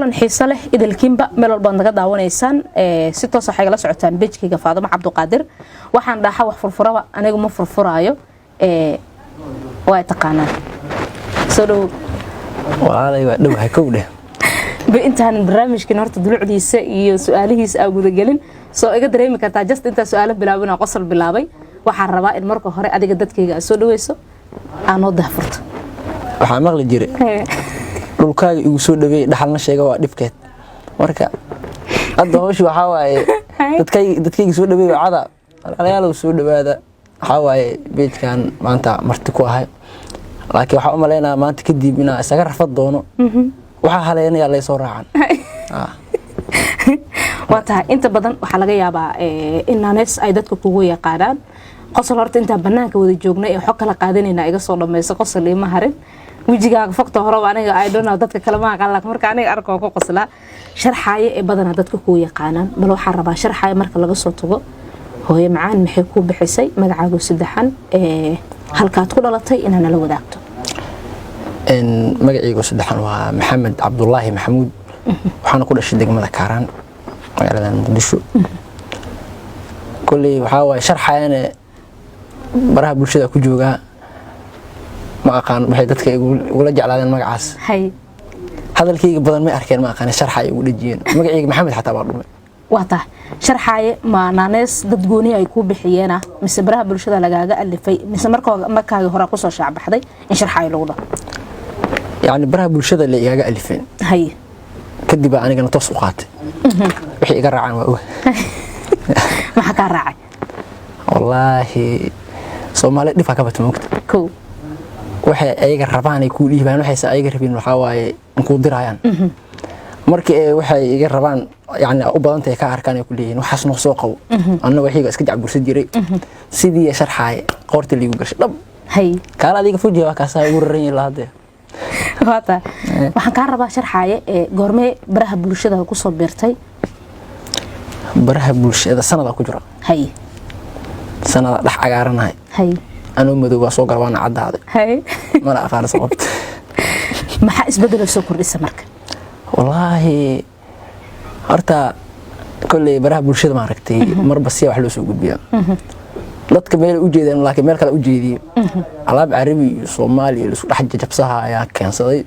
kulan xiiso leh idilkiinba meel walba naga daawanaysaan si toos ah la socotaan page-kiga Faadimo Cabduqaadir waxaan dhaxa wax furfuraba anigu ma furfuraayo way taqaanaan soo dhow waalay waa dhow kowdhe intaan barnaamijkan horta dulucdiisa iyo su'aalihiisa aan guda gelin soo iga dareemi kartaa just inta su'aalo bilaabina qosol bilaabay waxaan rabaa in marka hore adiga dadkayga soo dhaweyso aan oo daafurto waxaa maqli jiray dhulkaaga igu soo dhaweey dhaxalna sheega waa dhibkeed marka hadda hooshi waxa waaye dadkayga soo dhaweey wacada alayaal soo dhawaada waxa waaye beedkan maanta marti ku ahay laakiin waxa u maleynaa maanta kadib inaa isaga rafad doono waxa haleynaya la soo raacan wata inta badan waxa laga yaabaa in nanes ay dadku kugu yaqaanaan qosol horta inta banaanka wada joognay ee xog kala qaadanayna iga soo dhameeyso qosol ima harin wajigaaga fogta hore aniga I don't know dadka kala ma aqaan laakiin marka aniga arko ku qosla sharxaye ee badan dadka ku yaqaanaan bal waxa rabaa sharxaye marka laga soo tago hooyo macaan maxay ku bixisay magacaagu saddexan halkaad ku dhalatay inaan la wadaagto magacaygu saddexan waa Maxamed Cabdullaahi Maxamuud waxaan ku dhashay degmada Kaaraan magaalada Muqdisho kulli waxa way sharxayane baraha bulshada ku jooga ma aqaan waxay dadka ugu la jeclaadeen magacaas hay hadalkayga badan ma arkeen ma aqaan sharxay ugu dhajiyeen magacayga Maxamed xataa waa dhumay wata sharxaye ma nanes dad gooni ay ku bixiyeen mise baraha bulshada lagaaga alifay mise markaaga hore ku soo shaabaxday in sharxaye lagu dhaho يعني برا bulshada la iyaga alifeen hay kadib anigana toos u qaatay wixii iga raacaan waa waxa ka raacay wallahi Soomaali dhifa ka batmoogta ko waxa ayaga rabaan ay ku dhiibaan waxay ayaga rabeen waxa waaye ku dirayaan markii waxay iga rabaan yani u badan tahay ka arkaan ay ku leeyeen waxaas noo soo qabo anna waxiga iska jacbursan jiray sidii sharxay qoorta liigu gashay dhab hay kala adiga fujiya ka saa ugu rarin ilaade wata waxaan ka rabaa sharxaye goormee baraha bulshada ku soo beertay baraha bulshada sanada ku jira hay sanada dhax cagaaranahay hay anoo madow soo galwaan cadaaday hay mana aqaan sababta maxaa isbedel soo kordhisay marka wallahi horta kulli baraha bulshada ma aragtay marba si wax loo soo gudbiyo dadka meel u jeedeen laakiin meel kale u jeediyay alaab Carabi iyo Soomaali isku dhex jabsaha ayaa keensaday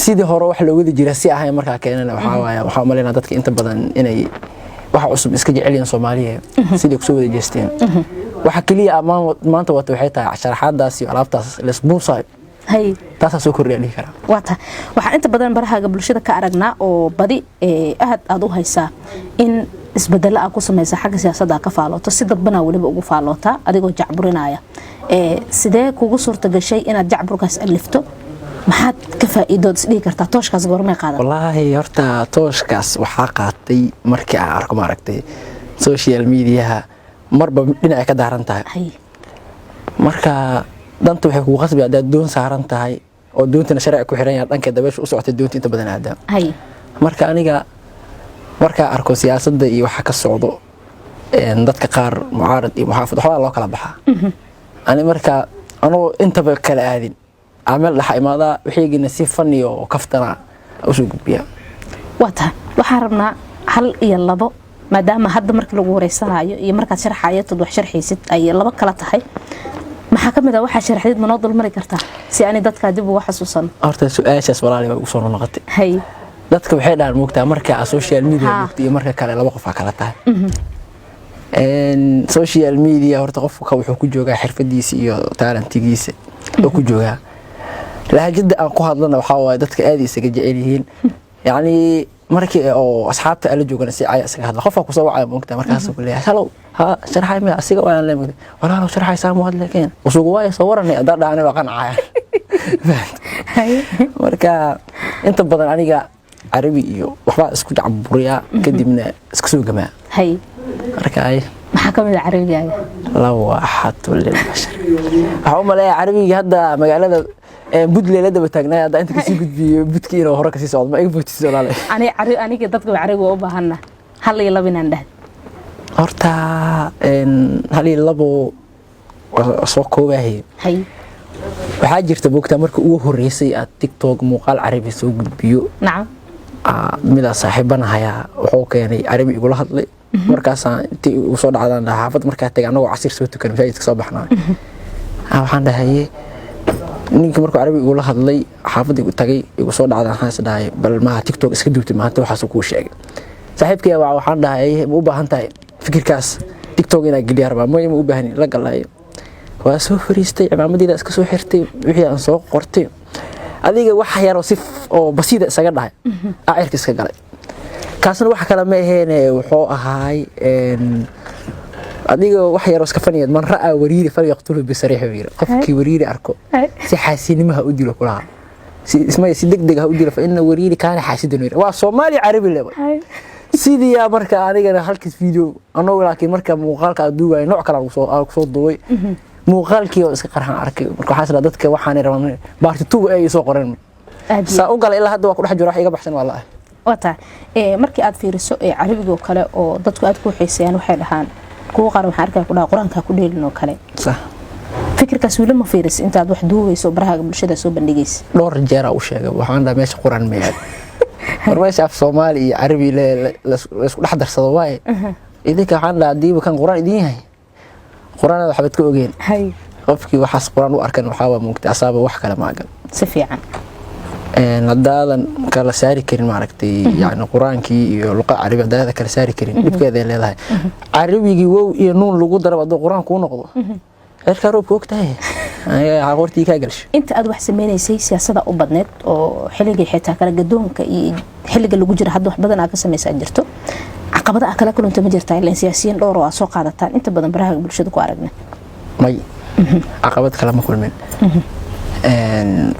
sidii hore wax loo wadi jiray si ahay marka keenana waxa maleena dadka inta badan inay wax cusub iska jeceliyeen Soomaaliya sidii ku soo wada jeesteen waxa kaliya maanta waxay tahay sharaxaadaas iyo alaabtaas la isbuusay hay taas soo kordhiyay kara wata waxa inta badan baraha bulshada ka aragnaa oo badi aad u haysaa in isbedel ku sameeyay xagga siyaasadda ka faalooto si dadbana waliba ugu faaloota adigoo jacburinaya sidee kugu suurta gashay inaad jacburkaas alifto maxaad ka faa'iido isdhigi kartaa tooshkaas goorma qaadan wallahi horta tooshkaas waxa qaatay markii aan arko ma aragtay social media marba dhinaca ka daaran tahay marka danta waxay kugu qasbi aad doon saaran tahay oo doontana sharci ku xiran yahay dhanka dabaysha u socotay doonta inta badan aadam marka aniga marka arko siyaasadda iyo waxa ka socdo dadka qaar mucaarad iyo muxaafid waxa loo kala baxaa ani marka anoo intaba kala aadin amal la imaada wixii si fani oo kaftana u soo gudbiya wata waxa rabnaa hal iyo labo maadaama hadda markii lagu wareysanayo iyo marka sharxayo tad wax sharxiisid ay laba kala tahay maxaa kamid ah waxa sharxid ma noo dulmari kartaa si aan dadka dib ugu xasuusan horta su'aashaas walaalihi ugu soo noqotay hay dadka waxay dhaan moogtaa marka social media moogtay marka kale laba qof kala tahay social media horta qofka wuxuu ku joogaa xirfadiisa iyo talentigiisa oo ku joogaa lahajada aan ku hadlana waxa waa dadka aad isaga jecel yihiin yani markii oo asxaabta ala joogana si ay isaga hadla qofka ku soo wacay moogtaa markaas uu leeyahay hello ha sharxay ma asiga waan leeyahay walaalo sharxay saamo hadlaykeen usugu way soo waranay dadana waa qancay marka inta badan aniga Carabi iyo waxba isku jacburiya kadibna iska soo gamaa hay markay maxaa kamid ah Carabigaaga lawaxatul lil bashar waxa u maleeyaa Carabiga hadda magaalada budleelada bataagnaa hadda inta ka sii gudbiyo budkiina hore ka sii socdo ma iga bootiso walaal aniga dadka Carabiga u baahana hal iyo laba inaan dhahay horta hal iyo labo soo koobahay hay waxa jirta boogta markii ugu horeysay aad TikTok muuqaal Carabi soo gudbiyo nacam midaa saaxiibanahayaa wuxuu keenay carabi igula hadlay markaasaan intii uu soo dhacdaan xaafad markaa tagay anagoo casir soo tukan masaajidka soo baxnaa waxaan dhahaye ninkii markuu carabi igula hadlay xaafadii igu tagay igu soo dhacdaan waxaan is dhahay bal maaha tiktok iska duubtay maanta waxaasuu kuu sheegay saaxiibkii waxaan dhahay ma u baahan tahay fikirkaas tiktok inaa geliya rabaa mooye ma u baahan la galayo waa soo fariistay cimaamadiida iska soo xirtay wixii aan soo qortay adiga wax yar oo si oo basiida isaga dhahay cirka iska galay kaasna wax kale ma aheene wuxuu ahaay adiga wax yar oo iska faniyeed man ra'a wariiri fal yaqtulu bi sariix wiir qofkii wariiri arko si xaasinimaha u dilo kulaha si degdeg ah u dilo fa inna wariiri kaana xaasidan waa Soomaali Carabi leeyahay sidii marka anigana halkis video anoo laakiin marka muuqaalka duubay nooc kale aan soo duubay muuqaalkii oo iska qarxan arkay marka waxa dadka waxaan rabaa baarti tuub ay soo qoreen saa u galay ilaa hadda waa ku dhex jiro wax iga baxsan wallahi wata markii aad fiiriso carabiga kale oo dadku aad ku xiiseeyaan waxay dhahaan kuwa qaar waxa arkay ku dhaha quraanka ku dheelino kale sax fikirkaas weli ma fiiris intaad wax duubayso baraha bulshada soo bandhigaysa dhowr jeer u sheegay waxaan dhahay meesha quraan ma yahay warmeesha af Soomaali iyo Carabi la isku dhex darsado waay idinka waxaan dhahay diiba kan quraan idin yahay quraanada waxbaad ka ogeen qofkii waxaas quraan u arkan waxa waa muugtay asaaba wax kale ma agan si fiican hadaadan kala saari karin maaragtay yani quraankii iyo luqad carabi hadaadan kala saari karin dibkeeda ay leedahay carabigii wow iyo nuun lagu darabo haduu quraanku u noqdo cirka roobka ogtahay ay qortii ka galsho inta aad wax sameeynayay siyaasadda u badneed oo xilliga xitaa kala gadoonka iyo xilliga lagu jiro hadda wax badan aad ka sameeyay jirto caqabadaha kala kulanta ma jirtaa ilaa siyaasiyiin dhowr oo soo qaadataan inta badan baraha bulshada ku aragna may caqabad kala ma kulmeen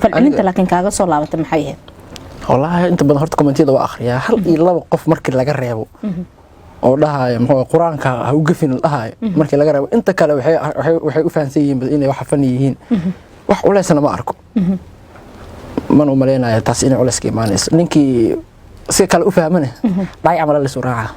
falcelinta laakiin kaaga soo laabatay maxay ahayd wallahi inta badan horta commentiyada waa akhriyaa hal iyo laba qof markii laga reebo oo dhahayo muxuu quraanka ha u gafin dhahayo markii laga reebo inta kale waxay u fahansan yihiin inay wax fan yihiin wax uleysana ma arko man u maleynaayo taas inay uleys ka imaanayso ninkii si kale u fahmana dhaay amal la soo raaca